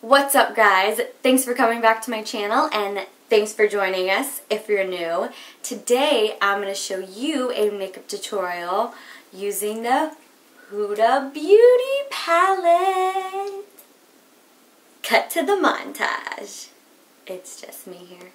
What's up, guys? Thanks for coming back to my channel and thanks for joining us if you're new. Today I'm going to show you a makeup tutorial using the Huda Beauty palette. Cut to the montage. It's just me here.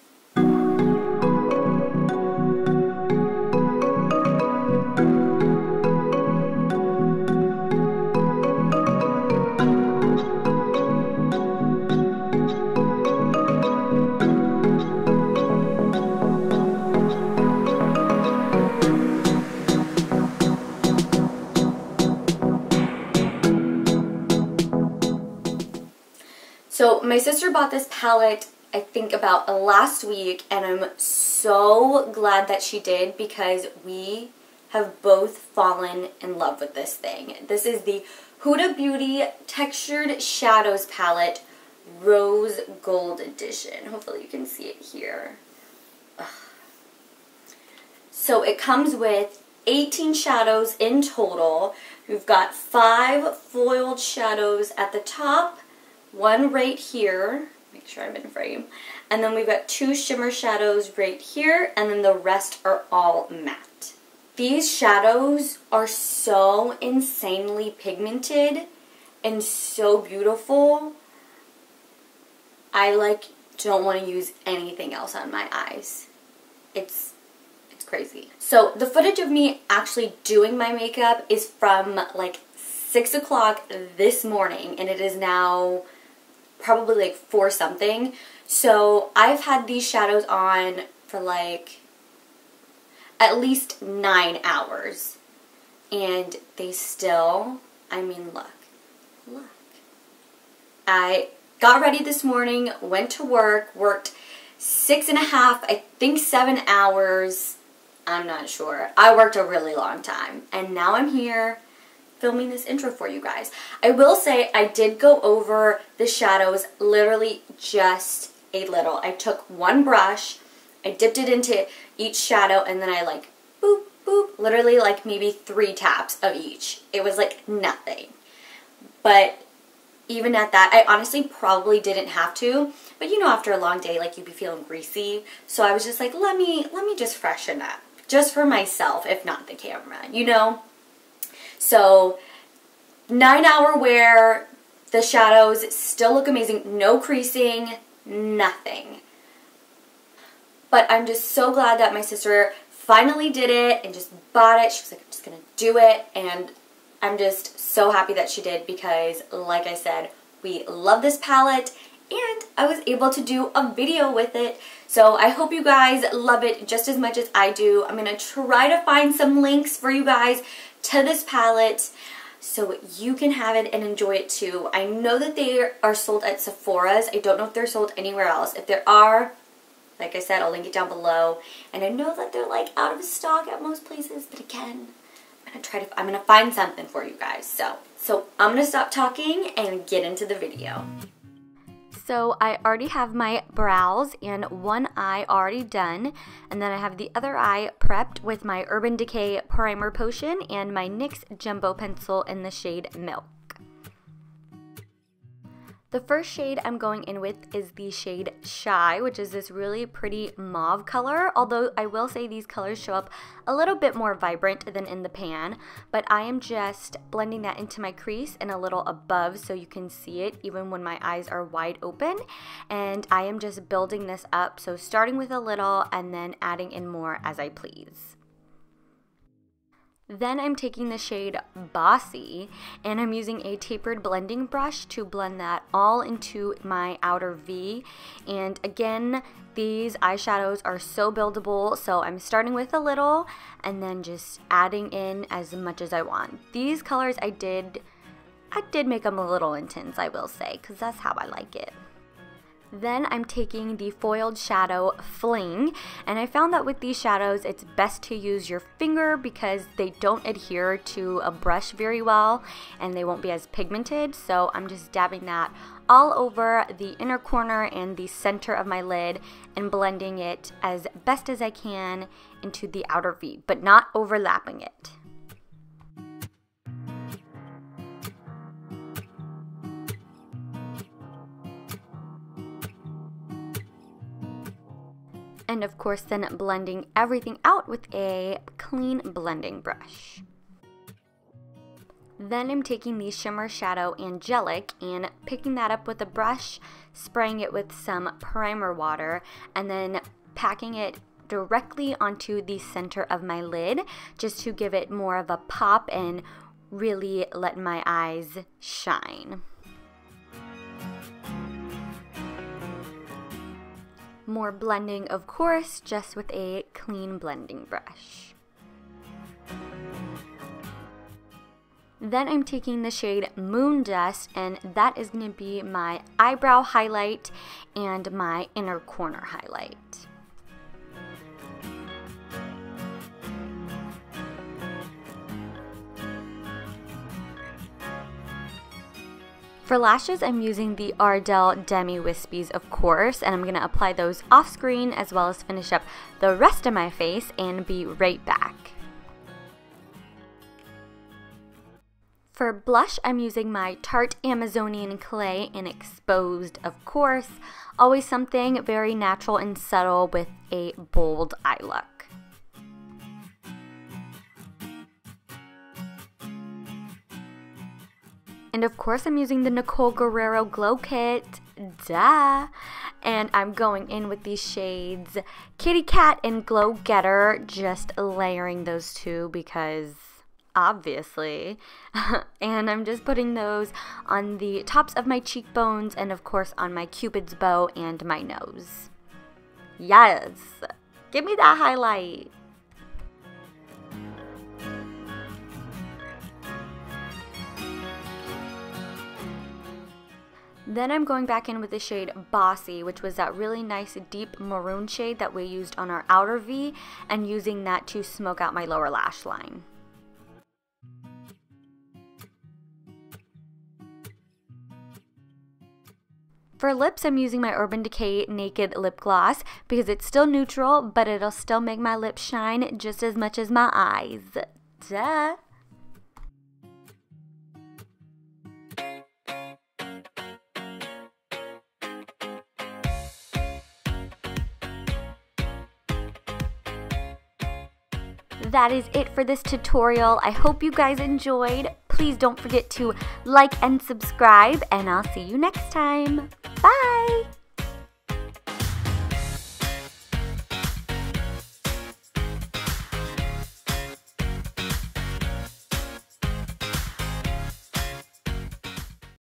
So my sister bought this palette, I think about last week, and I'm so glad that she did because we have both fallen in love with this thing. This is the Huda Beauty Textured Shadows Palette Rose Gold Edition. Hopefully you can see it here. Ugh. So it comes with 18 shadows in total. We've got 5 foiled shadows at the top, one right here, make sure I'm in frame, and then we've got 2 shimmer shadows right here, and then the rest are all matte. These shadows are so insanely pigmented and so beautiful. I don't want to use anything else on my eyes. It's crazy. So the footage of me actually doing my makeup is from like 6 o'clock this morning, and it is now probably like 4 something. So I've had these shadows on for like at least 9 hours, and they still, I mean, look. I got ready this morning, went to work, worked 6.5, I think 7 hours, I'm not sure. I worked a really long time, and now I'm here filming this intro for you guys. I will say I did go over the shadows literally just a little. I took one brush, I dipped it into each shadow, and then I like boop, boop, literally like maybe 3 taps of each. It was like nothing. But even at that, I honestly probably didn't have to, but you know, after a long day, like, you'd be feeling greasy. So I was just like, let me just freshen up, just for myself, if not the camera, you know? So 9-hour wear, the shadows still look amazing, no creasing, nothing. But I'm just so glad that my sister finally did it and just bought it. She was like, I'm just gonna do it, and I'm just so happy that she did because, like I said, we love this palette and I was able to do a video with it. So I hope you guys love it just as much as I do. I'm gonna try to find some links for you guys to this palette so you can have it and enjoy it too. I know that they are sold at Sephora's. I don't know if they're sold anywhere else. If there are, like I said, I'll link it down below. And I know that they're like out of stock at most places, but again, I'm gonna find something for you guys. So I'm gonna stop talking and get into the video. So I already have my brows and one eye already done, and then I have the other eye prepped with my Urban Decay Primer Potion and my NYX Jumbo Pencil in the shade Milk. The first shade I'm going in with is the shade Shy, which is this really pretty mauve color, although I will say these colors show up a little bit more vibrant than in the pan, but I am just blending that into my crease and a little above so you can see it even when my eyes are wide open, and I am just building this up, so starting with a little and then adding in more as I please. Then I'm taking the shade Bossy, and I'm using a tapered blending brush to blend that all into my outer V. And again, these eyeshadows are so buildable, so I'm starting with a little and then just adding in as much as I want. These colors I did make them a little intense, I will say, because that's how I like it. Then I'm taking the foiled shadow Fling, and I found that with these shadows it's best to use your finger because they don't adhere to a brush very well and they won't be as pigmented. So I'm just dabbing that all over the inner corner and the center of my lid and blending it as best as I can into the outer V, but not overlapping it. And of course then blending everything out with a clean blending brush. Then I'm taking the shimmer shadow Angelic and picking that up with a brush, spraying it with some primer water, and then packing it directly onto the center of my lid just to give it more of a pop and really let my eyes shine. More blending, of course, just with a clean blending brush. Then I'm taking the shade Moon Dust, and that is going to be my eyebrow highlight and my inner corner highlight. For lashes, I'm using the Ardel Demi Wispies, of course, and I'm going to apply those off screen as well as finish up the rest of my face and be right back. For blush, I'm using my Tarte Amazonian Clay in Exposed, of course. Always something very natural and subtle with a bold eye look. And of course I'm using the Nicole Guerriero Glow Kit, duh! And I'm going in with these shades Kitty Cat and Glo Getter, just layering those two because obviously. And I'm just putting those on the tops of my cheekbones and of course on my Cupid's bow and my nose. Yes! Give me that highlight! Then I'm going back in with the shade Bossy, which was that really nice deep maroon shade that we used on our outer V, and using that to smoke out my lower lash line. For lips, I'm using my Urban Decay Naked Lip Gloss because it's still neutral, but it'll still make my lips shine just as much as my eyes. Duh! That is it for this tutorial. I hope you guys enjoyed. Please don't forget to like and subscribe, and I'll see you next time. Bye!